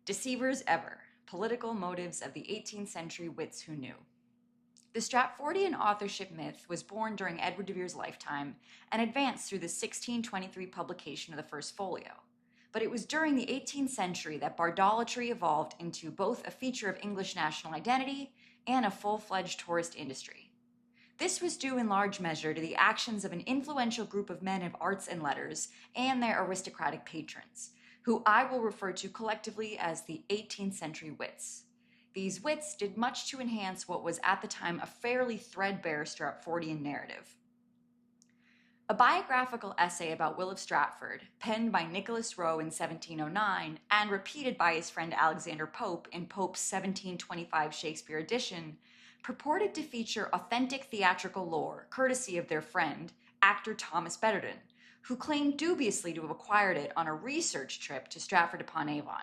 Deceivers Ever, Political Motives of the 18th Century Wits Who Knew. The Stratfordian authorship myth was born during Edward de Vere's lifetime and advanced through the 1623 publication of the First Folio. But it was during the 18th century that bardolatry evolved into both a feature of English national identity and a full-fledged tourist industry. This was due in large measure to the actions of an influential group of men of arts and letters and their aristocratic patrons, who I will refer to collectively as the 18th century wits. These wits did much to enhance what was at the time a fairly threadbare Stratfordian narrative. A biographical essay about Will of Stratford, penned by Nicholas Rowe in 1709 and repeated by his friend Alexander Pope in Pope's 1725 Shakespeare edition, purported to feature authentic theatrical lore courtesy of their friend, actor Thomas Betterton, who claimed dubiously to have acquired it on a research trip to Stratford-upon-Avon.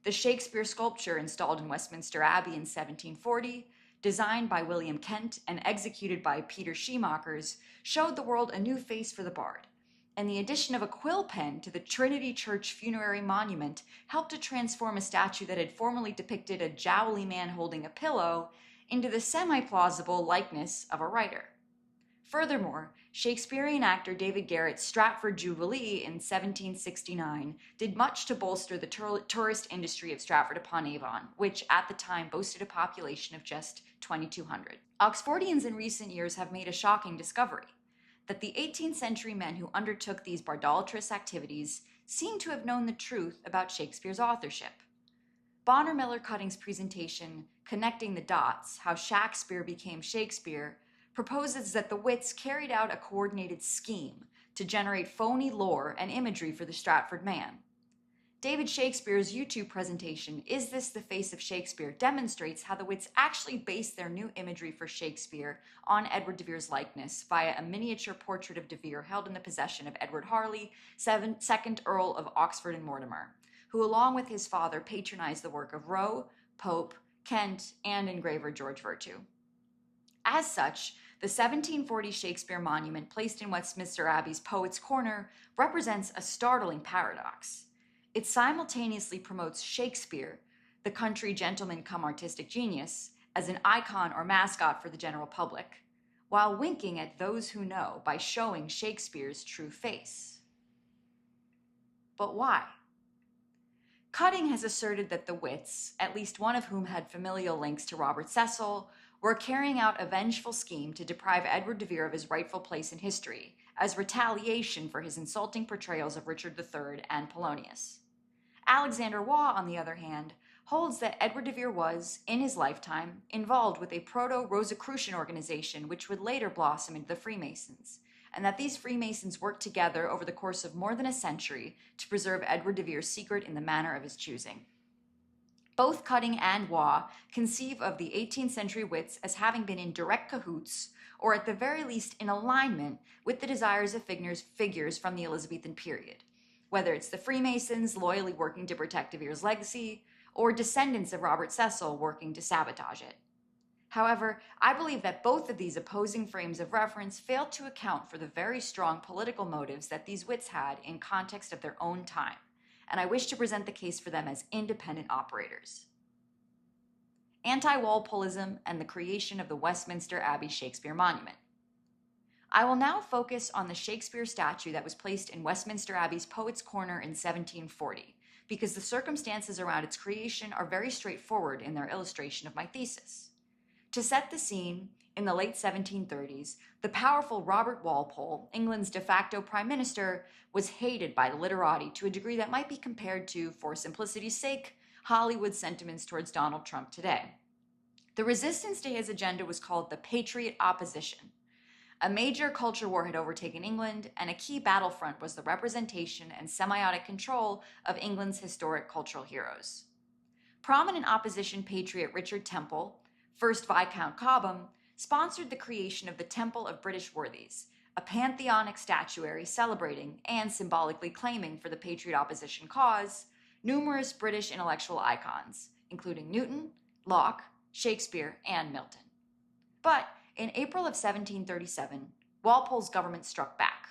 The Shakespeare sculpture installed in Westminster Abbey in 1740, designed by William Kent and executed by Peter Scheemakers, showed the world a new face for the bard, and the addition of a quill pen to the Trinity Church funerary monument helped to transform a statue that had formerly depicted a jowly man holding a pillow into the semi-plausible likeness of a writer. Furthermore, Shakespearean actor David Garrett's Stratford Jubilee in 1769 did much to bolster the tourist industry of Stratford-upon-Avon, which at the time boasted a population of just 2,200. Oxfordians in recent years have made a shocking discovery, that the 18th century men who undertook these bardolatrous activities seem to have known the truth about Shakespeare's authorship. Bonner Miller Cutting's presentation, Connecting the Dots, How Shakespeare Became Shakespeare, proposes that the wits carried out a coordinated scheme to generate phony lore and imagery for the Stratford man. David Shakespeare's YouTube presentation, Is This the Face of Shakespeare?, demonstrates how the wits actually based their new imagery for Shakespeare on Edward de Vere's likeness via a miniature portrait of de Vere held in the possession of Edward Harley, 2nd Earl of Oxford and Mortimer, who along with his father patronized the work of Rowe, Pope, Kent, and engraver George Virtue. As such, the 1740 Shakespeare monument placed in Westminster Abbey's Poets' Corner represents a startling paradox. It simultaneously promotes Shakespeare, the country gentleman cum artistic genius, as an icon or mascot for the general public, while winking at those who know by showing Shakespeare's true face. But why? Cutting has asserted that the wits, at least one of whom had familial links to Robert Cecil, were carrying out a vengeful scheme to deprive Edward de Vere of his rightful place in history, as retaliation for his insulting portrayals of Richard III and Polonius. Alexander Waugh, on the other hand, holds that Edward de Vere was, in his lifetime, involved with a proto-Rosicrucian organization which would later blossom into the Freemasons, and that these Freemasons worked together over the course of more than a century to preserve Edward de Vere's secret in the manner of his choosing. Both Cutting and Waugh conceive of the 18th century wits as having been in direct cahoots, or at the very least in alignment with the desires of figures from the Elizabethan period, whether it's the Freemasons loyally working to protect de Vere's legacy, or descendants of Robert Cecil working to sabotage it. However, I believe that both of these opposing frames of reference fail to account for the very strong political motives that these wits had in context of their own time, and I wish to present the case for them as independent operators. Anti-Walpolism and the creation of the Westminster Abbey Shakespeare Monument. I will now focus on the Shakespeare statue that was placed in Westminster Abbey's Poets' Corner in 1740, because the circumstances around its creation are very straightforward in their illustration of my thesis. To set the scene, in the late 1730s, the powerful Robert Walpole, England's de facto prime minister, was hated by the literati to a degree that might be compared to, for simplicity's sake, Hollywood's sentiments towards Donald Trump today. The resistance to his agenda was called the Patriot Opposition. A major culture war had overtaken England, and a key battlefront was the representation and semiotic control of England's historic cultural heroes. Prominent opposition patriot Richard Temple, 1st Viscount Cobham, sponsored the creation of the Temple of British Worthies, a pantheonic statuary celebrating and symbolically claiming for the Patriot opposition cause numerous British intellectual icons, including Newton, Locke, Shakespeare, and Milton. But in April of 1737, Walpole's government struck back.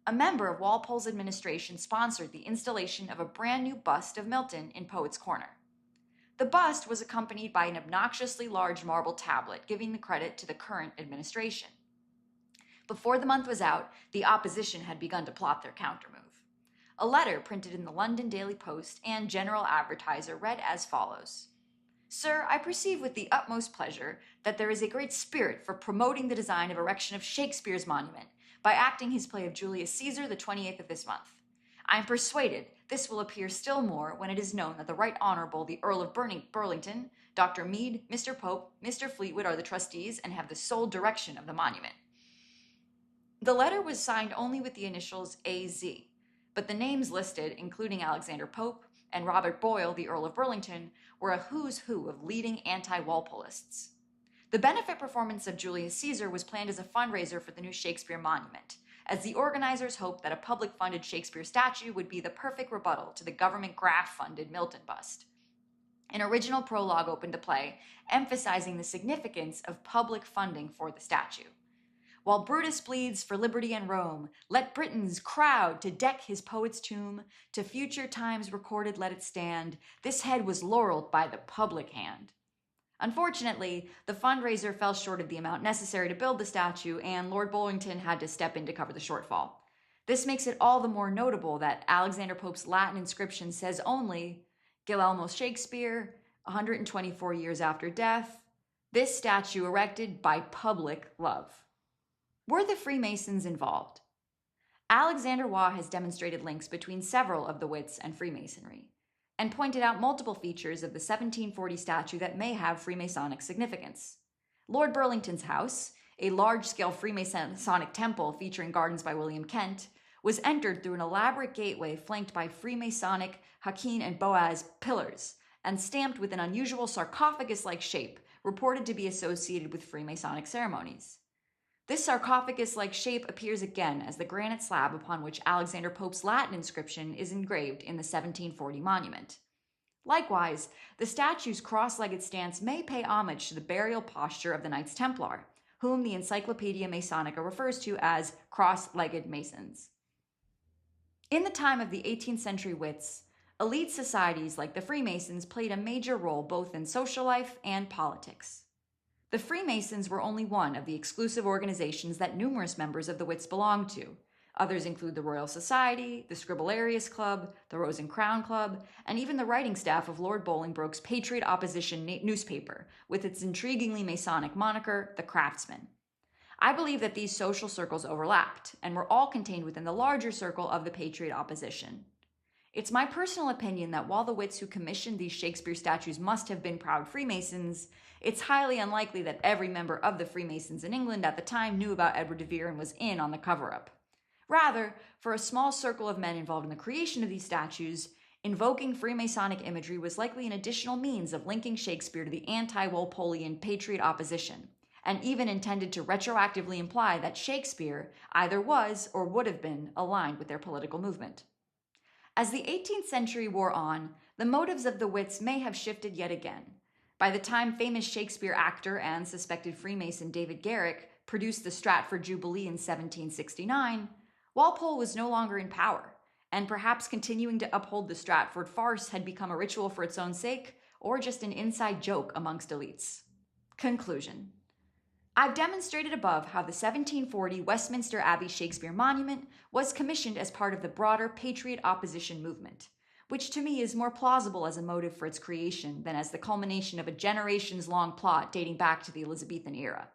A member of Walpole's administration sponsored the installation of a brand new bust of Milton in Poets' Corner. The bust was accompanied by an obnoxiously large marble tablet giving the credit to the current administration. Before the month was out, the opposition had begun to plot their countermove. A letter printed in the London Daily Post and General Advertiser read as follows: "Sir, I perceive with the utmost pleasure that there is a great spirit for promoting the design of erection of Shakespeare's monument by acting his play of Julius Caesar the 28th of this month. I am persuaded this will appear still more when it is known that the Right Honorable the Earl of Burlington, Dr. Meade, Mr. Pope, Mr. Fleetwood are the trustees and have the sole direction of the monument." The letter was signed only with the initials A.Z., but the names listed, including Alexander Pope and Robert Boyle, the Earl of Burlington, were a who's who of leading anti-Walpolists. The benefit performance of Julius Caesar was planned as a fundraiser for the new Shakespeare monument, as the organizers hoped that a public-funded Shakespeare statue would be the perfect rebuttal to the government grant-funded Milton bust. An original prologue opened the play, emphasizing the significance of public funding for the statue. "While Brutus bleeds for liberty and Rome, let Britons crowd to deck his poet's tomb. To future times recorded let it stand. This head was laureled by the public hand." Unfortunately, the fundraiser fell short of the amount necessary to build the statue, and Lord Burlington had to step in to cover the shortfall. This makes it all the more notable that Alexander Pope's Latin inscription says only, "Guillermo Shakespeare, 124 years after death, this statue erected by public love." Were the Freemasons involved? Alexander Waugh has demonstrated links between several of the wits and Freemasonry, and pointed out multiple features of the 1740 statue that may have Freemasonic significance. Lord Burlington's house, a large-scale Freemasonic temple featuring gardens by William Kent, was entered through an elaborate gateway flanked by Freemasonic Hakin and Boaz pillars, and stamped with an unusual sarcophagus-like shape, reported to be associated with Freemasonic ceremonies. This sarcophagus-like shape appears again as the granite slab upon which Alexander Pope's Latin inscription is engraved in the 1740 monument. Likewise, the statue's cross-legged stance may pay homage to the burial posture of the Knights Templar, whom the Encyclopedia Masonica refers to as cross-legged Masons. In the time of the 18th century wits, elite societies like the Freemasons played a major role both in social life and politics. The Freemasons were only one of the exclusive organizations that numerous members of the wits belonged to. Others include the Royal Society, the Scribblerius Club, the Rose and Crown Club, and even the writing staff of Lord Bolingbroke's Patriot Opposition newspaper, with its intriguingly Masonic moniker, the Craftsman. I believe that these social circles overlapped, and were all contained within the larger circle of the Patriot Opposition. It's my personal opinion that while the wits who commissioned these Shakespeare statues must have been proud Freemasons, it's highly unlikely that every member of the Freemasons in England at the time knew about Edward de Vere and was in on the cover-up. Rather, for a small circle of men involved in the creation of these statues, invoking Freemasonic imagery was likely an additional means of linking Shakespeare to the anti-Walpolean Patriot Opposition, and even intended to retroactively imply that Shakespeare either was or would have been aligned with their political movement. As the 18th century wore on, the motives of the wits may have shifted yet again. By the time famous Shakespeare actor and suspected Freemason David Garrick produced the Stratford Jubilee in 1769, Walpole was no longer in power, and perhaps continuing to uphold the Stratford farce had become a ritual for its own sake, or just an inside joke amongst elites. Conclusion. I've demonstrated above how the 1740 Westminster Abbey Shakespeare Monument was commissioned as part of the broader Patriot Opposition movement, which to me is more plausible as a motive for its creation than as the culmination of a generations-long plot dating back to the Elizabethan era.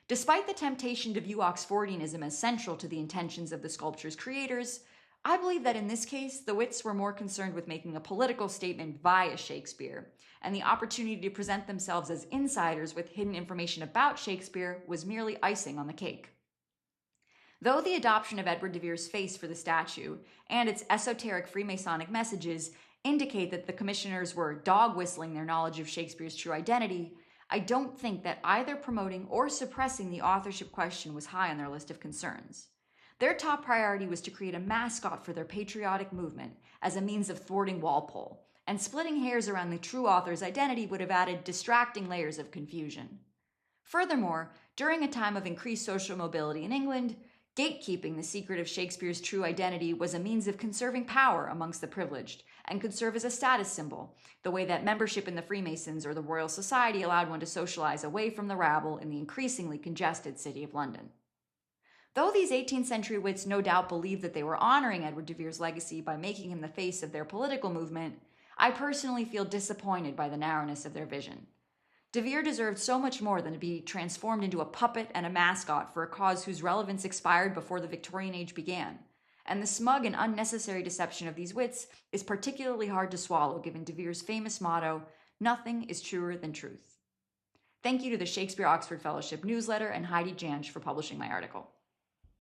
Despite the temptation to view Oxfordianism as central to the intentions of the sculpture's creators, I believe that in this case, the wits were more concerned with making a political statement via Shakespeare, and the opportunity to present themselves as insiders with hidden information about Shakespeare was merely icing on the cake. Though the adoption of Edward de Vere's face for the statue and its esoteric Freemasonic messages indicate that the commissioners were dog-whistling their knowledge of Shakespeare's true identity, I don't think that either promoting or suppressing the authorship question was high on their list of concerns. Their top priority was to create a mascot for their patriotic movement as a means of thwarting Walpole, and splitting hairs around the true author's identity would have added distracting layers of confusion. Furthermore, During a time of increased social mobility in England, gatekeeping the secret of Shakespeare's true identity was a means of conserving power amongst the privileged and could serve as a status symbol, the way that membership in the Freemasons or the Royal Society allowed one to socialize away from the rabble in the increasingly congested city of London. Though these 18th century wits no doubt believed that they were honoring Edward de Vere's legacy by making him the face of their political movement, I personally feel disappointed by the narrowness of their vision. De Vere deserved so much more than to be transformed into a puppet and a mascot for a cause whose relevance expired before the Victorian age began. And the smug and unnecessary deception of these wits is particularly hard to swallow given de Vere's famous motto, "Nothing is truer than truth." Thank you to the Shakespeare Oxford Fellowship Newsletter and Heidi Jansch for publishing my article.